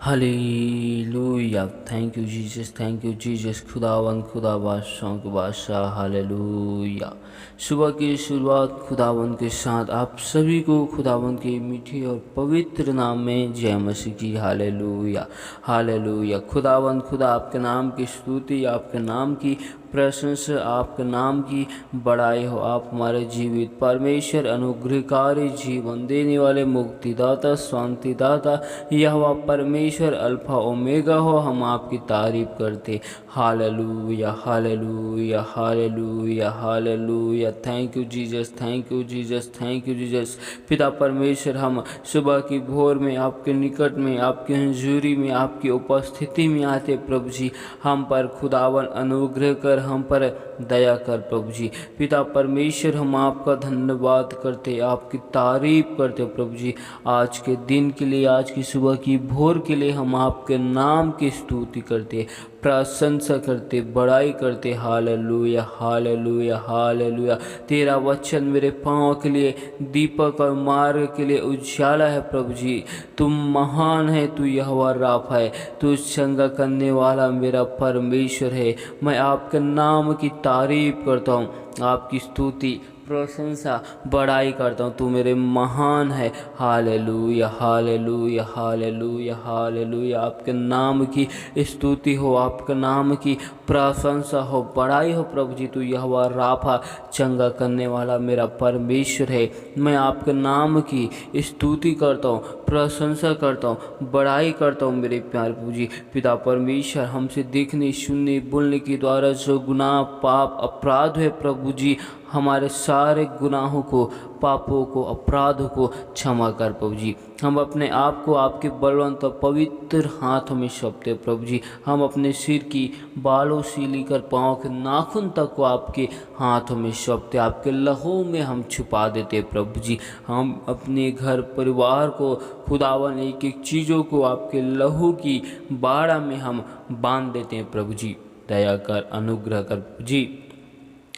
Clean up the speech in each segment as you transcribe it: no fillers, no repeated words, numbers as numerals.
Hallelujah. Thank you Jesus, खुदावन खुदा बादशाहों के बादशाह। हालेलुया। सुबह की शुरुआत खुदावन के साथ आप सभी को खुदावन के मीठे और पवित्र नाम में जय मसीह की। Hallelujah hallelujah. खुदावन खुदा आपके नाम की स्तुति, आपके नाम की प्रशंसा, आपके नाम की बड़ाई हो। आप हमारे जीवित परमेश्वर, अनुग्रहकारी, जीवन देने वाले, मुक्तिदाता, शांतिदाता, यहोवा परमेश्वर, अल्फा ओमेगा हो। हम आपकी तारीफ करते। Hallelujah hallelujah hallelujah hallelujah. Thank you Jesus, thank you Jesus, thank you Jesus. पिता परमेश्वर, हम सुबह की भोर में आपके निकट में, आपकी हजूरी में, आपकी उपस्थिति में आते प्रभु जी। हम पर खुदावन अनुग्रह कर, हम पर दया कर प्रभु जी। पिता परमेश्वर, हम आपका धन्यवाद करते, आपकी तारीफ करते प्रभु जी। आज के दिन के लिए, आज की सुबह की भोर के लिए हम आपके नाम की स्तुति करते, प्रशंसा करते, बड़ाई करते। Hallelujah hallelujah hallelujah. तेरा वचन मेरे पाँव के लिए दीपक और मार्ग के लिए उजाला है प्रभु जी। तुम महान है, तू यहोवा राफा है, तू चंगा करने वाला मेरा परमेश्वर है। मैं आपके नाम की तारीफ करता हूँ, आपकी स्तुति, प्रशंसा, बड़ाई करता हूँ। तू मेरे महान है। Hallelujah hallelujah hallelujah hallelujah. आपके नाम की स्तुति हो, आपके नाम की प्रशंसा हो, बड़ाई हो प्रभु जी। तू यहोवा राफा, चंगा करने वाला मेरा परमेश्वर है। मैं आपके नाम की स्तुति करता हूँ, प्रशंसा करता हूँ, बड़ाई करता हूँ मेरे प्यारे प्रभु जी। पिता परमेश्वर, हमसे देखने, सुनने, बोलने के द्वारा जो गुनाह, पाप, अपराध है प्रभु जी, हमारे सारे गुनाहों को, पापों को, अपराधों को क्षमा कर प्रभु जी। हम अपने आप को आपके बलवंत और पवित्र हाथों में सौंपते प्रभु जी। हम अपने सिर की बालों से लेकर पाँव के नाखून तक को आपके हाथों में सौंपते, आपके लहू में हम छुपा देते प्रभु जी। हम अपने घर परिवार को, खुदावन, एक एक चीज़ों को आपके लहू की बाड़ा में हम बांध देते हैं प्रभु जी। दया कर, अनुग्रह कर प्रभु जी।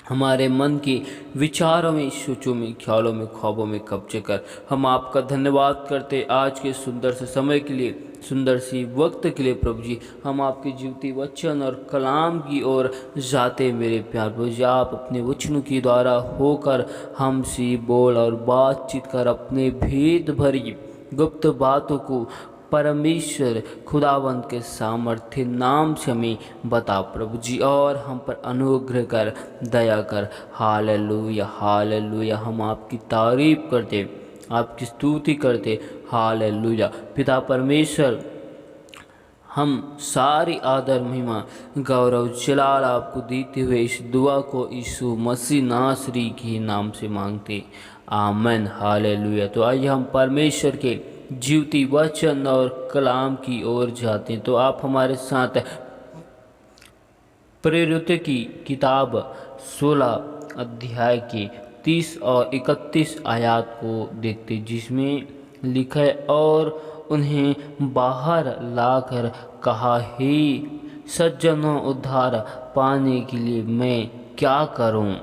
हमारे मन के विचारों में, सोचों में, ख्यालों में, ख्वाबों में कब्जे कर। हम आपका धन्यवाद करते आज के सुंदर से समय के लिए, सुंदर सी वक्त के लिए प्रभु जी। हम आपके जीवती वचन और कलाम की ओर जाते मेरे प्यार प्रभु जी। आप अपने वचनों के द्वारा होकर हमसे बोल और बातचीत कर, अपने भेद भरी गुप्त बातों को परमेश्वर खुदावंत के सामर्थ्य नाम से हमें बता प्रभु जी, और हम पर अनुग्रह कर, दया कर। Hallelujah hallelujah. हम आपकी तारीफ करते, आपकी स्तुति करते। हालेलुया। पिता परमेश्वर, हम सारी आदर, महिमा, गौरव, जलाल आपको देते हुए इस दुआ को यीशु मसीह नासरी के नाम से मांगते। आमीन। हालेलुया। तो आइए हम परमेश्वर के जीवती वचन और कलाम की ओर जाते हैं। तो आप हमारे साथ प्रेरितों की किताब 16 अध्याय के 30 और 31 आयत को देखते, जिसमें लिखा है, और उन्हें बाहर लाकर कहा, हे सज्जनों, उद्धार पाने के लिए मैं क्या करूं?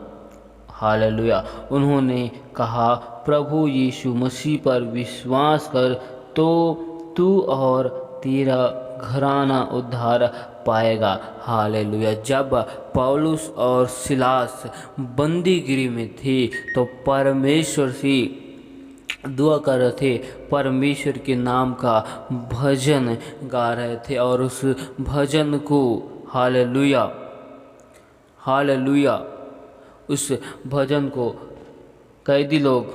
हालेलुया। उन्होंने कहा, प्रभु यीशु मसीह पर विश्वास कर तो तू और तेरा घराना उद्धार पाएगा। हालेलुया। जब पौलुस और सिलास बंदीगिरी में थे तो परमेश्वर से दुआ कर रहे थे, परमेश्वर के नाम का भजन गा रहे थे, और उस भजन को, हालेलुया हालेलुया, उस भजन को कैदी लोग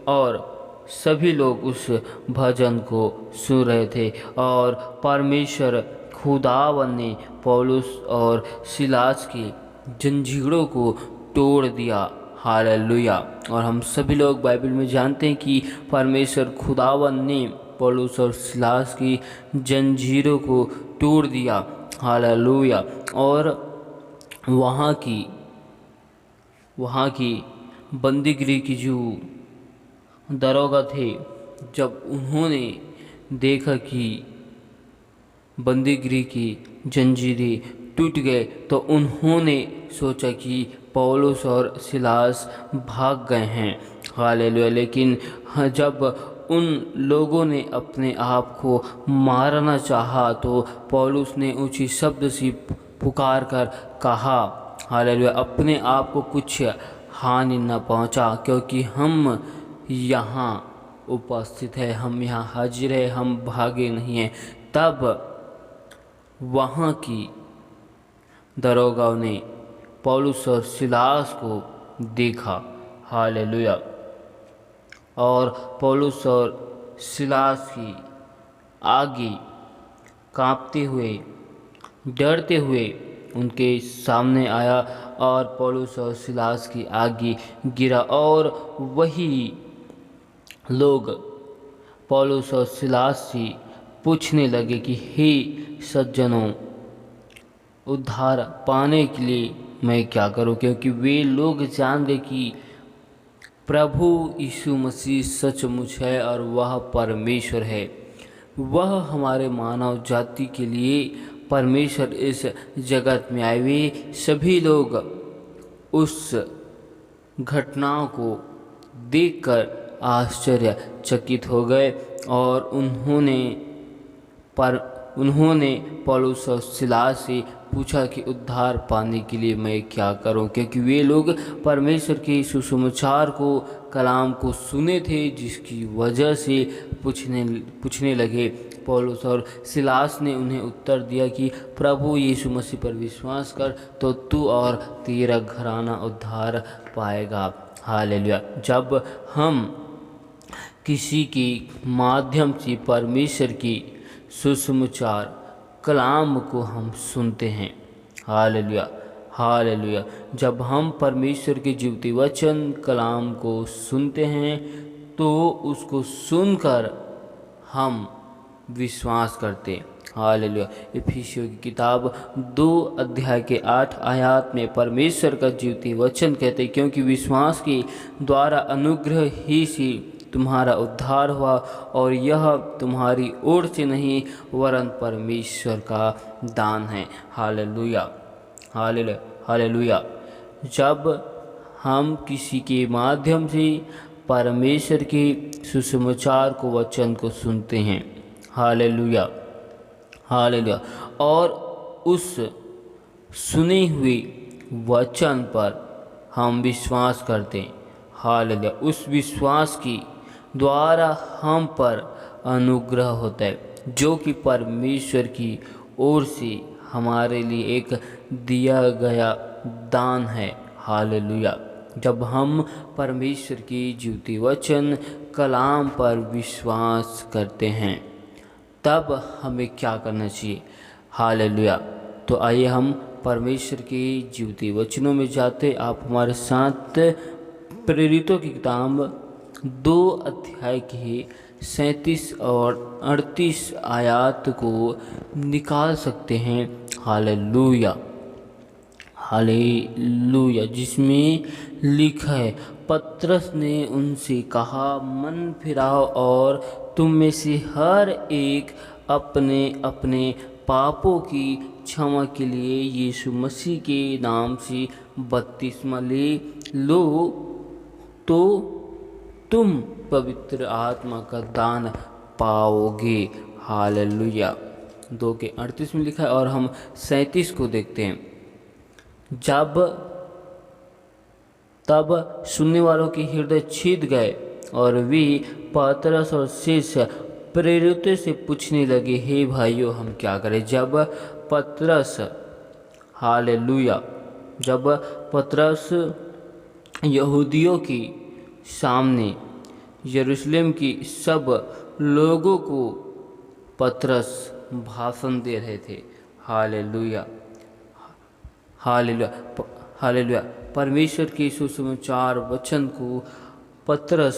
और सभी लोग उस भजन को सुन रहे थे, और परमेश्वर खुदावन ने पौलुस और सिलास की जंजीरों को तोड़ दिया। हालेलुया। और हम सभी लोग बाइबल में जानते हैं कि परमेश्वर खुदावन ने पौलुस और सिलास की जंजीरों को तोड़ दिया। हालेलुया। और वहाँ की बंदीगिरी की जो दरोगा थे, जब उन्होंने देखा कि बंदीगिरी की जंजीरें टूट गए, तो उन्होंने सोचा कि पौलुस और सिलास भाग गए हैं। हालेलुया। लेकिन जब उन लोगों ने अपने आप को मारना चाहा तो पौलुस ने ऊंची शब्द से पुकार कर कहा, हालेलुया, अपने आप को कुछ हानि न पहुंचा, क्योंकि हम यहाँ उपस्थित है, हम यहाँ हाजिर है, हम भागे नहीं हैं। तब वहाँ की दरोगा ने पौलुस और सिलास को देखा, हालेलुया, और पौलुस और सिलास की आगे कांपते हुए, डरते हुए उनके सामने आया और पौलुस और सिलास की आगे गिरा। और वही लोग पौलुस और सिलास से पूछने लगे कि हे सज्जनों, उद्धार पाने के लिए मैं क्या करूं? क्योंकि वे लोग जान रहे कि प्रभु यीशु मसीह सचमुच है और वह परमेश्वर है। वह हमारे मानव जाति के लिए परमेश्वर इस जगत में आए। वे सभी लोग उस घटनाओं को देखकर आश्चर्यचकित हो गए और उन्होंने पौलुस और सिलास से पूछा कि उद्धार पाने के लिए मैं क्या करूं? क्योंकि वे लोग परमेश्वर के सुसमाचार को, कलाम को सुने थे, जिसकी वजह से पूछने लगे। पौलुस और सिलास ने उन्हें उत्तर दिया कि प्रभु यीशु मसीह पर विश्वास कर तो तू और तेरा घराना उद्धार पाएगा। हालेलुया। जब हम किसी के माध्यम से परमेश्वर की सुसमाचार कलाम को हम सुनते हैं, हालेलुया, हालेलुया, जब हम परमेश्वर के जीवते वचन कलाम को सुनते हैं तो उसको सुनकर हम विश्वास करते हैं, हालेलुया। इफिसियों की किताब 2 अध्याय के 8 आयत में परमेश्वर का जीवते वचन कहते, क्योंकि विश्वास के द्वारा अनुग्रह ही से तुम्हारा उद्धार हुआ, और यह तुम्हारी ओर से नहीं वरन परमेश्वर का दान है। Hallelujah, hallelujah, hallelujah. जब हम किसी के माध्यम से परमेश्वर के सुसमाचार को, वचन को सुनते हैं, हालेलुया, हालेलुया, और उस सुने हुए वचन पर हम विश्वास करते हैं, हालेलुया, उस विश्वास की द्वारा हम पर अनुग्रह होता है, जो कि परमेश्वर की ओर से हमारे लिए एक दिया गया दान है। हालेलुया। जब हम परमेश्वर की जीवते वचन कलाम पर विश्वास करते हैं तब हमें क्या करना चाहिए? हालेलुया। तो आइए हम परमेश्वर के जीवते वचनों में जाते। आप हमारे साथ प्रेरितों की किताब 2 अध्याय के 37 और 38 आयत को निकाल सकते हैं। हालेलुया, हालेलुया, जिसमें लिखा है, पतरस ने उनसे कहा, मन फिराओ और तुम में से हर एक अपने अपने पापों की क्षमा के लिए यीशु मसीह के नाम से बपतिस्मा ले लो, तो तुम पवित्र आत्मा का दान पाओगे। हालेलुया। 2 के 38 में लिखा है, और हम 37 को देखते हैं। तब सुनने वालों के हृदय छिद गए और वे पतरस और शेष प्रेरितों से पूछने लगे, हे भाइयों, हम क्या करें? जब पतरस, हालेलुया, जब पतरस यहूदियों के सामने यरूशलेम की सब लोगों को पतरस भाषण दे रहे थे। Hallelujah, hallelujah, hallelujah. परमेश्वर के सुसमाचार वचन को पतरस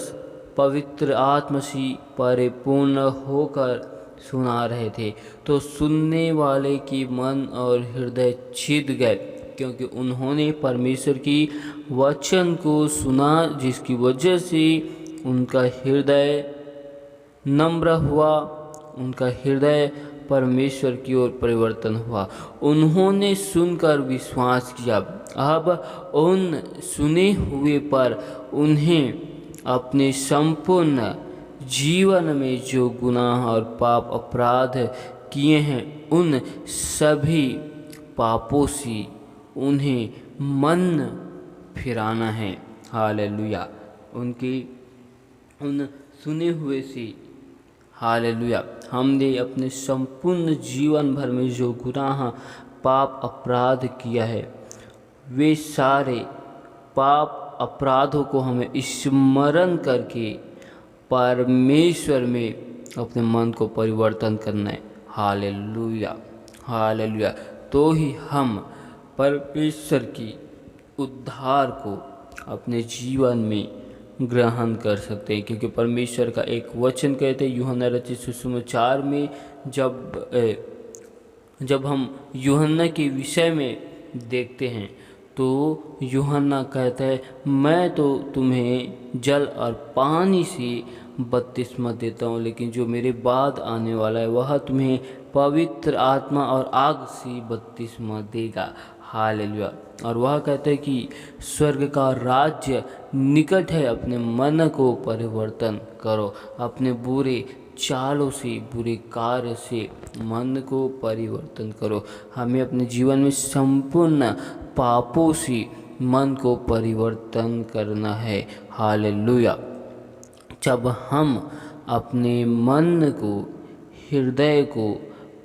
पवित्र आत्मा से परिपूर्ण होकर सुना रहे थे, तो सुनने वाले की मन और हृदय छिद गए, क्योंकि उन्होंने परमेश्वर की वचन को सुना, जिसकी वजह से उनका हृदय नम्र हुआ, उनका हृदय परमेश्वर की ओर परिवर्तन हुआ। उन्होंने सुनकर विश्वास किया। अब उन सुने हुए पर उन्हें अपने संपूर्ण जीवन में जो गुनाह और पाप अपराध किए हैं उन सभी पापों से उन्हें मन फिराना है। हालेलुया। उनके उन सुने हुए से, हालेलुया, हमने अपने संपूर्ण जीवन भर में जो गुनाह पाप अपराध किया है वे सारे पाप अपराधों को हमें स्मरण करके परमेश्वर में अपने मन को परिवर्तन करना है। Hallelujah, hallelujah. तो ही हम परमेश्वर की उद्धार को अपने जीवन में ग्रहण कर सकते हैं, क्योंकि परमेश्वर का एक वचन कहते हैं यूहन्ना रचित सुसमाचार में, जब हम यूहन्ना के विषय में देखते हैं तो यूहन्ना कहता है, मैं तो तुम्हें जल और पानी से बपतिस्मा देता हूँ, लेकिन जो मेरे बाद आने वाला है वह तुम्हें पवित्र आत्मा और आग से बपतिस्मा देगा। हालेलुया। और वह कहते हैं कि स्वर्ग का राज्य निकट है, अपने मन को परिवर्तन करो, अपने बुरे चालों से, बुरे कार्य से मन को परिवर्तन करो। हमें अपने जीवन में संपूर्ण पापों से मन को परिवर्तन करना है। हालेलुया। जब हम अपने मन को, हृदय को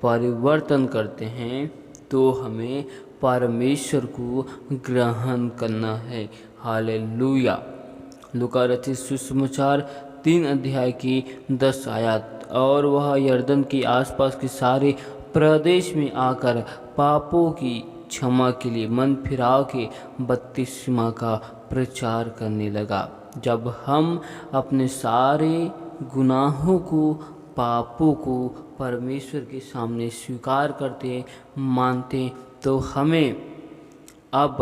परिवर्तन करते हैं तो हमें परमेश्वर को ग्रहण करना है। हालेलुया। लूका रचित सुसमाचार 3 अध्याय की 10 आयत। और वह यरदन के आसपास के सारे प्रदेश में आकर पापों की क्षमा के लिए मन फिराव के बपतिस्मा का प्रचार करने लगा। जब हम अपने सारे गुनाहों को, पापों को परमेश्वर के सामने स्वीकार करते, मानते, तो हमें अब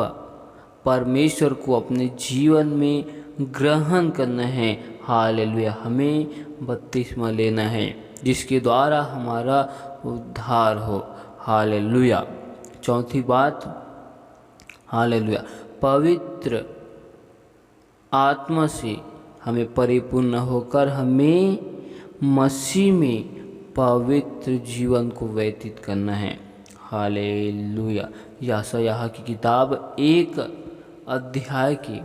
परमेश्वर को अपने जीवन में ग्रहण करना है। हालेलुया। हमें बपतिस्मा लेना है जिसके द्वारा हमारा उद्धार हो। हालेलुया। चौथी बात, हालेलुया, पवित्र आत्मा से हमें परिपूर्ण होकर हमें मसीह में पवित्र जीवन को व्यतीत करना है। हालेलुया। यशायाह की किताब 1 अध्याय के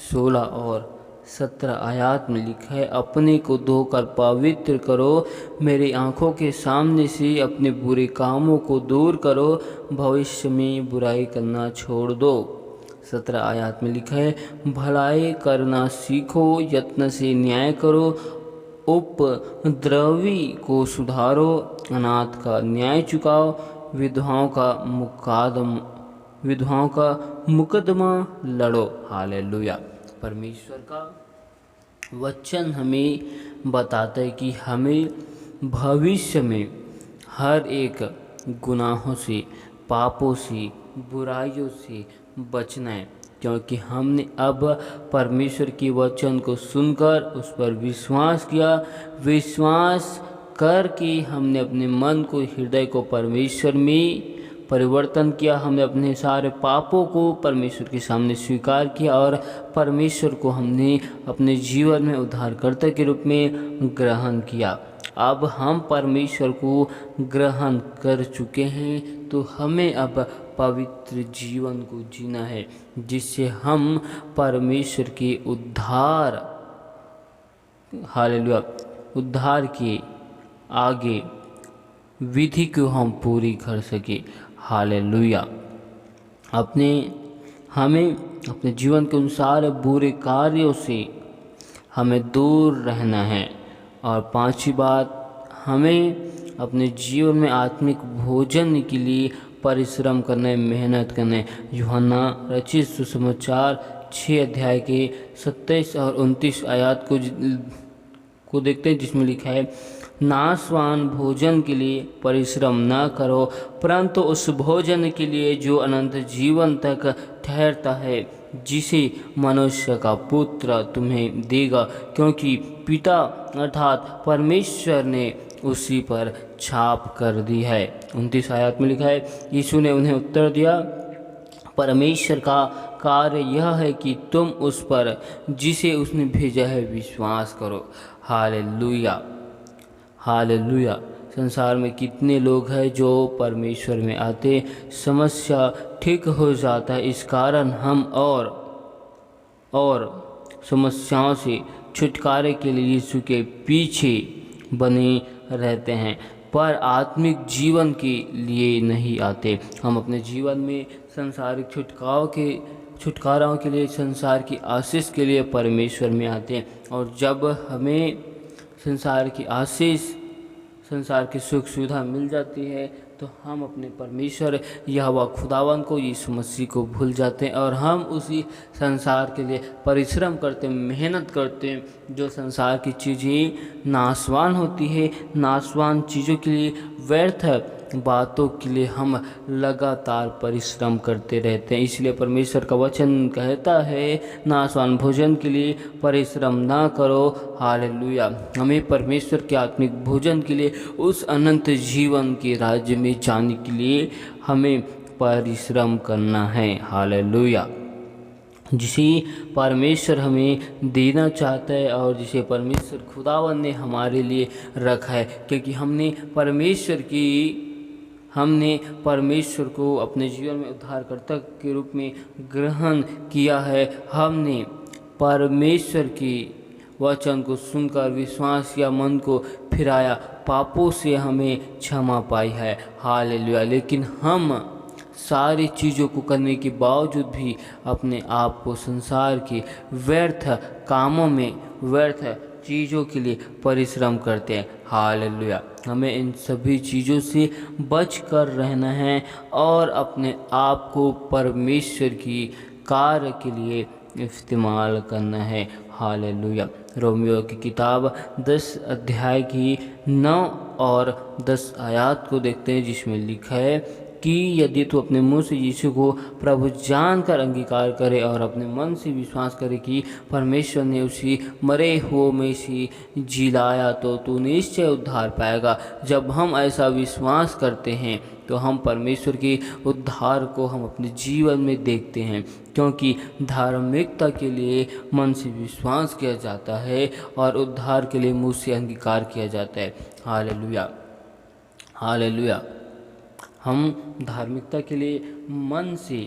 16 और 17 आयत में लिखा है, अपने को धोकर पवित्र करो, मेरी आँखों के सामने से अपने बुरे कामों को दूर करो, भविष्य में बुराई करना छोड़ दो। 17 आयत में लिखा है, भलाई करना सीखो, यत्न से न्याय करो, उपद्रवी को सुधारो, अनाथ का न्याय चुकाओ, विधवाओं का मुकदमा लड़ो। हालेलुया। परमेश्वर का वचन हमें बताता है कि हमें भविष्य में हर एक गुनाहों से, पापों से, बुराइयों से बचना है, क्योंकि हमने अब परमेश्वर के वचन को सुनकर उस पर विश्वास किया। विश्वास करके हमने अपने मन को, हृदय को परमेश्वर में परिवर्तन किया। हमने अपने सारे पापों को परमेश्वर के सामने स्वीकार किया और परमेश्वर को हमने अपने जीवन में उद्धारकर्ता के रूप में ग्रहण किया। अब हम परमेश्वर को ग्रहण कर चुके हैं तो हमें अब पवित्र जीवन को जीना है, जिससे हम परमेश्वर के उद्धार, हालेलुया, उद्धार के आगे विधि को हम पूरी कर सके। हालेलुया। हमें अपने जीवन के अनुसार बुरे कार्यों से हमें दूर रहना है। और 5वीं बात, हमें अपने जीवन में आत्मिक भोजन के लिए परिश्रम करना है, मेहनत करना है। यूहन्ना रचित सुसमाचार 6 अध्याय के 27 और 29 आयत को देखते हैं, जिसमें लिखा है, नाशवान भोजन के लिए परिश्रम न करो, परंतु उस भोजन के लिए जो अनंत जीवन तक ठहरता है, जिसे मनुष्य का पुत्र तुम्हें देगा, क्योंकि पिता अर्थात परमेश्वर ने उसी पर छाप कर दी है। 29 आयत में लिखा है, यीशु ने उन्हें उत्तर दिया, परमेश्वर का कार्य यह है कि तुम उस पर जिसे उसने भेजा है विश्वास करो। Hallelujah, hallelujah. संसार में कितने लोग हैं जो परमेश्वर में आते समस्या ठीक हो जाता है, इस कारण हम और समस्याओं से छुटकारे के लिए यीशु के पीछे बने रहते हैं, पर आत्मिक जीवन के लिए नहीं आते। हम अपने जीवन में संसारिक छुटकाराओं के लिए, संसार की आशीष के लिए परमेश्वर में आते हैं। और जब हमें संसार की आशीष, संसार की सुख सुविधा मिल जाती है तो हम अपने परमेश्वर यहोवा खुदावन को, यीशु मसीह को भूल जाते हैं और हम उसी संसार के लिए परिश्रम करते हैं, मेहनत करते हैं। जो संसार की चीज़ें नाशवान होती है, नाशवान चीज़ों के लिए, व्यर्थ बातों के लिए हम लगातार परिश्रम करते रहते हैं। इसलिए परमेश्वर का वचन कहता है नाशवान भोजन के लिए परिश्रम ना करो। हालेलुया। हमें परमेश्वर के आत्मिक भोजन के लिए, उस अनंत जीवन के राज्य में जाने के लिए हमें परिश्रम करना है। हालेलुया। जिसे परमेश्वर हमें देना चाहता है और जिसे परमेश्वर खुदावन ने हमारे लिए रखा है, क्योंकि हमने परमेश्वर को अपने जीवन में उद्धारकर्ता के रूप में ग्रहण किया है। हमने परमेश्वर की वचन को सुनकर विश्वास या मन को फिराया, पापों से हमें क्षमा पाई है। हालेलुया। लेकिन हम सारी चीज़ों को करने के बावजूद भी अपने आप को संसार के व्यर्थ कामों में, व्यर्थ चीज़ों के लिए परिश्रम करते हैं। हालेलुया। हमें इन सभी चीज़ों से बच कर रहना है और अपने आप को परमेश्वर की कार्य के लिए इस्तेमाल करना है। हालेलुया। रोमियो की किताब 10 अध्याय की 9 और 10 आयत को देखते हैं, जिसमें लिखा है कि यदि तू अपने मुंह से यीशु को प्रभु जानकर अंगीकार करे और अपने मन से विश्वास करे कि परमेश्वर ने उसी मरे हुओं में से जिलाया तो तू निश्चय उद्धार पाएगा। जब हम ऐसा विश्वास करते हैं तो हम परमेश्वर के उद्धार को हम अपने जीवन में देखते हैं, क्योंकि धार्मिकता के लिए मन से विश्वास किया जाता है और उद्धार के लिए मुंह से अंगीकार किया जाता है। Hallelujah, hallelujah. हम धार्मिकता के लिए मन से,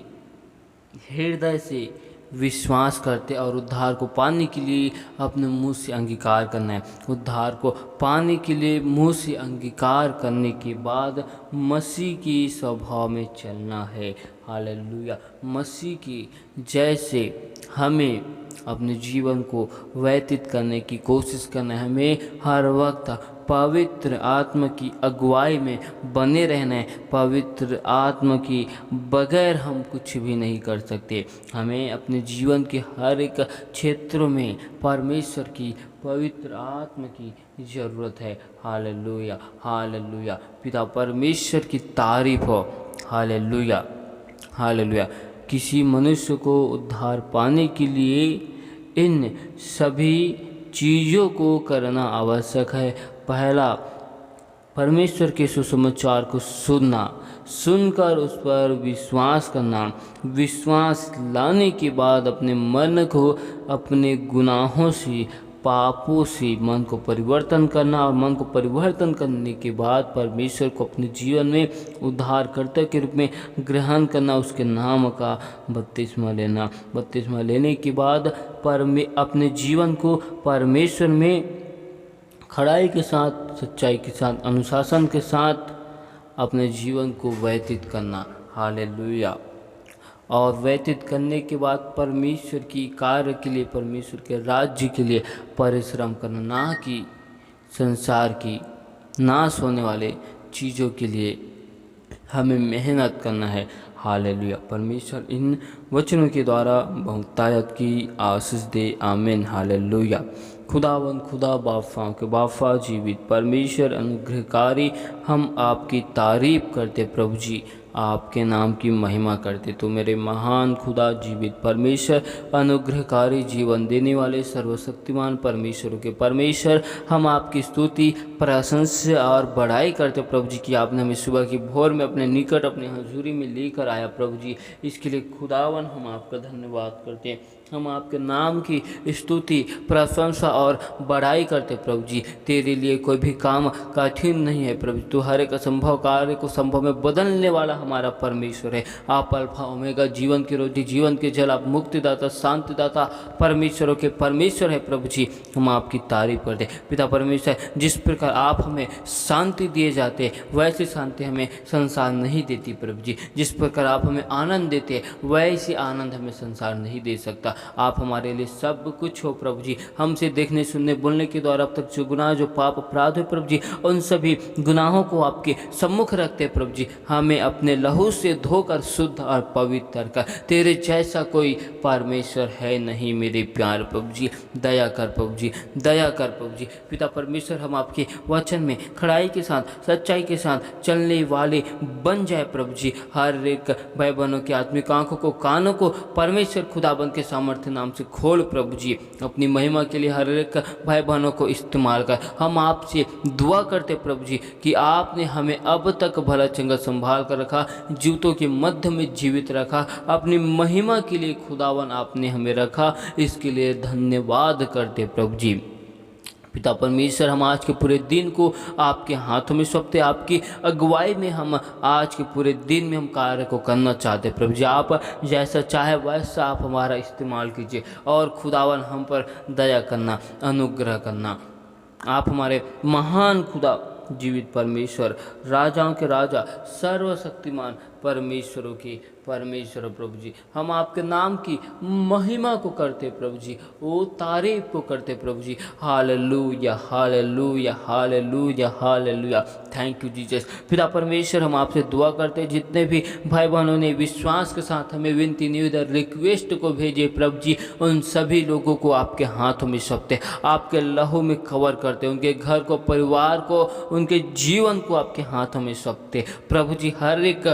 हृदय से विश्वास करते और उद्धार को पाने के लिए अपने मुंह से अंगीकार करना है। उद्धार को पाने के लिए मुंह से अंगीकार करने के बाद मसीह की स्वभाव में चलना है। हालेलुया। मसीह की जैसे हमें अपने जीवन को व्यतीत करने की कोशिश करना है। हमें हर वक्त पवित्र आत्मा की अगुवाई में बने रहना है। पवित्र आत्मा की बगैर हम कुछ भी नहीं कर सकते। हमें अपने जीवन के हर एक क्षेत्रों में परमेश्वर की पवित्र आत्मा की ज़रूरत है। Hallelujah, hallelujah. पिता परमेश्वर की तारीफ हो। Hallelujah, hallelujah. किसी मनुष्य को उद्धार पाने के लिए इन सभी चीज़ों को करना आवश्यक है। पहला, परमेश्वर के सुसमाचार को सुनकर उस पर विश्वास करना। विश्वास लाने के बाद अपने मन को अपने गुनाहों से, पापों से मन को परिवर्तन करना और मन को परिवर्तन करने के बाद परमेश्वर को अपने जीवन में उद्धारकर्ता के रूप में ग्रहण करना, उसके नाम का बपतिस्मा लेना। बपतिस्मा लेने के बाद अपने जीवन को परमेश्वर में खड़ाई के साथ, सच्चाई के साथ, अनुशासन के साथ अपने जीवन को व्यतीत करना। हालेलुया। और व्यतीत करने के बाद परमेश्वर की कार्य के लिए, परमेश्वर के राज्य के लिए परिश्रम करना, ना कि संसार की नाश होने वाले चीज़ों के लिए हमें मेहनत करना है। हालेलुया। परमेश्वर इन वचनों के द्वारा बहुतायत की आशीष दे। आमीन। हालेलुया। खुदावन, खुदा बाफा के बाफा, जीवित परमेश्वर, अनुग्रहकारी, हम आपकी तारीफ करते प्रभु जी। आपके नाम की महिमा करते। तो मेरे महान खुदा, जीवित परमेश्वर, अनुग्रहकारी, जीवन देने वाले, सर्वशक्तिमान परमेश्वर के परमेश्वर, हम आपकी स्तुति, प्रशंसा और बड़ाई करते प्रभु जी कि आपने हमें सुबह की भोर में अपने निकट, अपने हजूरी में लेकर आया प्रभु जी। इसके लिए खुदावन हम आपका धन्यवाद करते हैं। हम आपके नाम की स्तुति, प्रशंसा और बड़ाई करते प्रभु जी। तेरे लिए कोई भी काम कठिन नहीं है प्रभु। तू हर एक असंभव कार्य को संभव में बदलने वाला हमारा परमेश्वर है। आप अल्फा ओमेगा, जीवन की रोटी, जीवन के जल, आप मुक्तिदाता, शांतिदाता, परमेश्वरों के परमेश्वर है प्रभु जी। हम आपकी तारीफ करते पिता परमेश्वर। जिस प्रकार आप हमें शांति दिए जाते वैसी शांति हमें संसार नहीं देती प्रभु जी। जिस प्रकार आप हमें आनंद देते वैसी आनंद हमें संसार नहीं दे सकता। आप हमारे लिए सब कुछ हो प्रभु जी। हमसे देखने, सुनने, बोलने के द्वारा अब तक जो गुनाह, जो पाप, अपराध है प्रभु जी, उन सभी गुनाहों को आपके सम्मुख रखते प्रभु जी। हमें अपने लहू से धोकर शुद्ध और पवित्र कर। तेरे जैसा कोई परमेश्वर है नहीं मेरे प्यार प्रभु जी। दया कर प्रभु जी, दया कर प्रभु जी। पिता परमेश्वर, हम आपके वचन में खड़ाई के साथ, सच्चाई के साथ चलने वाले बन जाए प्रभु जी। हर एक भाई बहनों की आत्मिक आंखों को, कानों को परमेश्वर खुदाबंद के सामर्थ्य नाम से खोल प्रभु जी। अपनी महिमा के लिए हर एक भाई बहनों को इस्तेमाल कर। हम आपसे दुआ करते प्रभु जी कि आपने हमें अब तक भला चंगा संभाल कर रखा, जूतों के मध्य में जीवित रखा, अपनी महिमा के लिए खुदावन आपने हमें रखा। इसके लिए धन्यवाद करते प्रभु जी। पिता परमेश्वर, हम आज के पूरे दिन को आपके हाथों में सौंपते। आपकी अगुवाई में हम आज के पूरे दिन में हम कार्य को करना चाहते प्रभु जी। आप जैसा चाहे वैसा आप हमारा इस्तेमाल कीजिए और खुदावन हम पर दया करना, अनुग्रह करना। आप हमारे महान खुदा, जीवित परमेश्वर, राजाओं के राजा, सर्वशक्तिमान परमेश्वरों के परमेश्वर प्रभु जी। हम आपके नाम की महिमा को करते प्रभु जी, वो तारीफ को करते प्रभु जी। Hallelujah, hallelujah, hallelujah, hallelujah. Thank you Jesus. पिता परमेश्वर, हम आपसे दुआ करते जितने भी भाई बहनों ने विश्वास के साथ हमें विनती, निवेदन, रिक्वेस्ट को भेजे प्रभु जी, उन सभी लोगों को आपके हाथों में सौंपते, आपके लहू में कवर करते, उनके घर को, परिवार को, उनके जीवन को आपके हाथों में सौंपते प्रभु जी। हर एक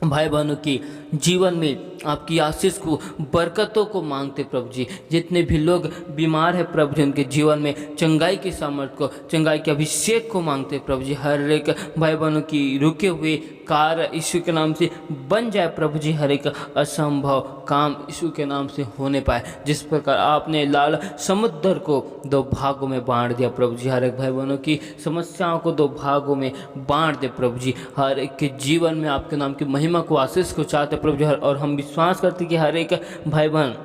भाई बहनों की जीवन में आपकी आशीष को, बरकतों को मांगते प्रभु जी। जितने भी लोग बीमार हैं प्रभु जी, उनके जीवन में चंगाई की सामर्थ्य को, चंगाई के अभिषेक को मांगते प्रभु जी। हर एक भाई बहनों की रुके हुए कार्य यीशु के नाम से बन जाए प्रभु जी। हर एक असंभव काम यीशु के नाम से होने पाए। जिस प्रकार आपने लाल समुद्र को दो भागों में बांट दिया प्रभु जी, हर एक भाई बहनों की समस्याओं को दो भागों में बांट दे प्रभु जी। हर एक के जीवन में आपके नाम की महिमा को, आशीष को चाहते प्रभु जी। और हम विश्वास करते कि हर एक भाई बहन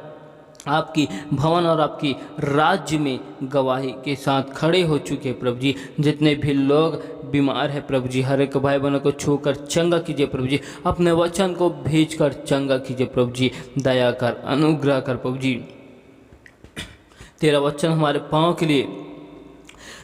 आपकी भवन और आपकी राज्य में गवाही के साथ खड़े हो चुके प्रभु जी। जितने भी लोग बीमार है प्रभु जी, हर एक भाई बहनों को छूकर चंगा कीजिए प्रभु जी। अपने वचन को भेजकर चंगा कीजिए प्रभु जी। दया कर, अनुग्रह कर प्रभु जी। तेरा वचन हमारे पाँव के लिए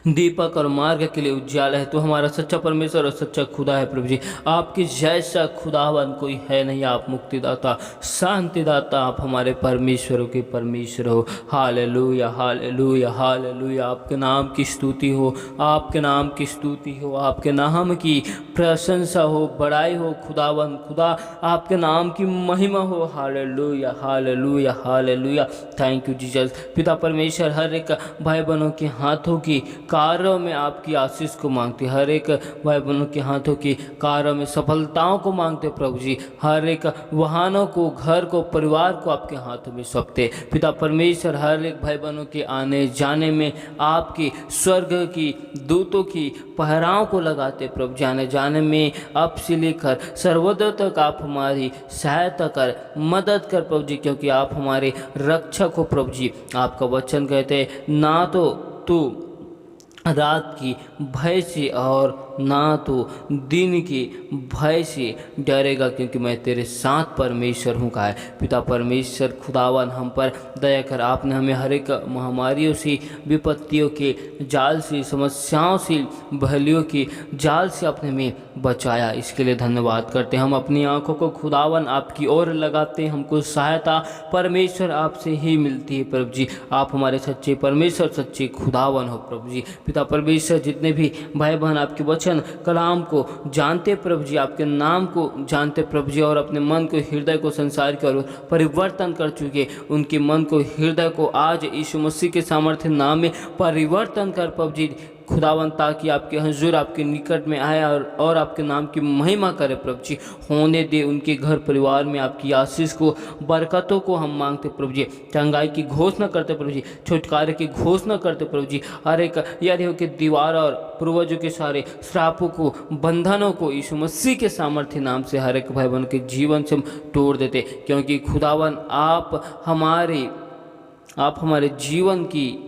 दीपक और मार्ग के लिए उज्ज्वल है। तो हमारा सच्चा परमेश्वर और सच्चा खुदा है प्रभु जी। आपकी जैसा खुदावन कोई है नहीं। आप मुक्तिदाता, शांतिदाता, आप हमारे परमेश्वरों के परमेश्वर हो। Hallelujah, hallelujah, hallelujah. आपके नाम की स्तुति हो, आपके नाम की स्तुति हो, आपके नाम की प्रशंसा हो, बड़ाई हो खुदावन खुदा। आपके नाम की महिमा हो। Hallelujah, hallelujah, hallelujah. Thank you Jesus. पिता परमेश्वर, हर एक भाई बहनों के हाथों की कार्यों में आपकी आशीष को मांगते, हर एक भाई बहनों के हाथों की कार्यों में सफलताओं को मांगते प्रभु जी। हर एक वाहनों को, घर को, परिवार को आपके हाथों में सौंपते पिता परमेश्वर। हर एक भाई बहनों के आने जाने में आपकी स्वर्ग की दूतों की पहराओं को लगाते प्रभु जी। आने जाने में अब से लेकर सर्वोदय तक आप हमारी सहायता कर, मदद कर प्रभु जी, क्योंकि आप हमारे रक्षक हो प्रभु जी। आपका वचन कहते ना तो तू रात की भय से और ना तो दिन की भय से डरेगा, क्योंकि मैं तेरे साथ परमेश्वर हूँ कहा है। पिता परमेश्वर खुदावन, हम पर दया कर। आपने हमें हर एक महामारियों से, विपत्तियों के जाल से, समस्याओं से, बहलियों के जाल से आपने हमें बचाया। इसके लिए धन्यवाद करते हैं। हम अपनी आंखों को खुदावन आपकी ओर लगाते हैं। हमको सहायता परमेश्वर आपसे ही मिलती है प्रभु जी। आप हमारे सच्चे परमेश्वर, सच्चे खुदावन हो प्रभु जी। पिता परमेश्वर, जितने भी भाई बहन आपके वचन वचन कलाम को जानते प्रभु जी, आपके नाम को जानते प्रभु जी, और अपने मन को, हृदय को, संसार के और परिवर्तन कर चुके उनके मन को, हृदय को आज यीशु मसीह के सामर्थ्य नाम में परिवर्तन कर प्रभु जी खुदावन, ताकि आपके हुजूर आपके निकट में आए और आपके नाम की महिमा करे प्रभु जी। होने दे उनके घर परिवार में आपकी आशीष को, बरकतों को हम मांगते प्रभु जी। चंगाई की घोषणा करते प्रभु जी, छुटकारे की घोषणा करते प्रभु जी। हर एक यदि के दीवार और पूर्वजों के सारे श्रापों को, बंधनों को यीशु मसीह के सामर्थ्य नाम से हर एक भाई बहन के जीवन से हम तोड़ देते, क्योंकि खुदावन आप हमारे जीवन की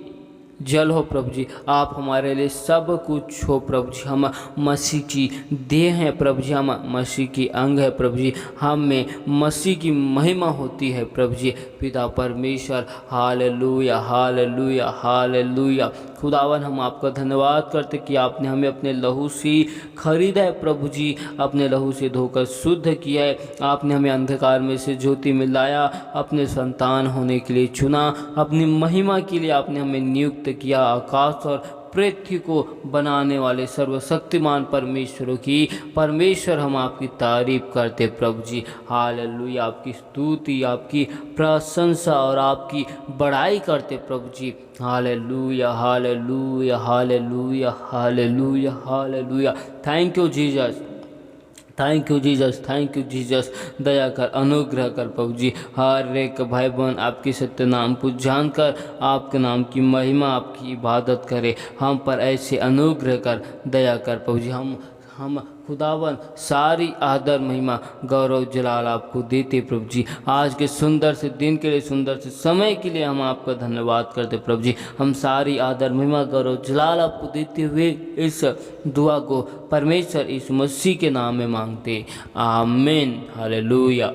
जल हो प्रभु जी। आप हमारे लिए सब कुछ हो प्रभु जी। हम मसीह की देह हैं प्रभु जी, हम मसीह की अंग है प्रभु जी। हम में मसीह की महिमा होती है प्रभु जी। पिता परमेश्वर, हालेलुया हालेलुया हालेलुया। खुदावन हम आपका धन्यवाद करते कि आपने हमें अपने लहू से खरीदा है प्रभु जी, अपने लहू से धोकर शुद्ध किया है। आपने हमें अंधकार में से ज्योति में लाया, अपने संतान होने के लिए चुना, अपनी महिमा के लिए आपने हमें नियुक्त किया। आकाश और पृथ्वी को बनाने वाले सर्वशक्तिमान परमेश्वर हम आपकी तारीफ करते प्रभु जी। हालेलुया, आपकी स्तुति, आपकी प्रशंसा और आपकी बड़ाई करते प्रभु जी। Hallelujah hallelujah hallelujah hallelujah hallelujah. Thank you Jesus, thank you Jesus, thank you Jesus. दया कर, अनुग्रह कर प्रभु जी। हर एक भाई बहन आपके सत्य नाम को जानकर आपके नाम की महिमा, आपकी इबादत करे। हम पर ऐसे अनुग्रह कर, दया कर प्रभु जी। हम खुदावन सारी आदर महिमा गौरव जलाल आपको देते प्रभु जी। आज के सुंदर से दिन के लिए, सुंदर से समय के लिए हम आपका धन्यवाद करते प्रभु जी। हम सारी आदर महिमा गौरव जलाल आपको देते हुए इस दुआ को परमेश्वर यीशु मसीह के नाम में मांगते, आमीन। हालेलुया।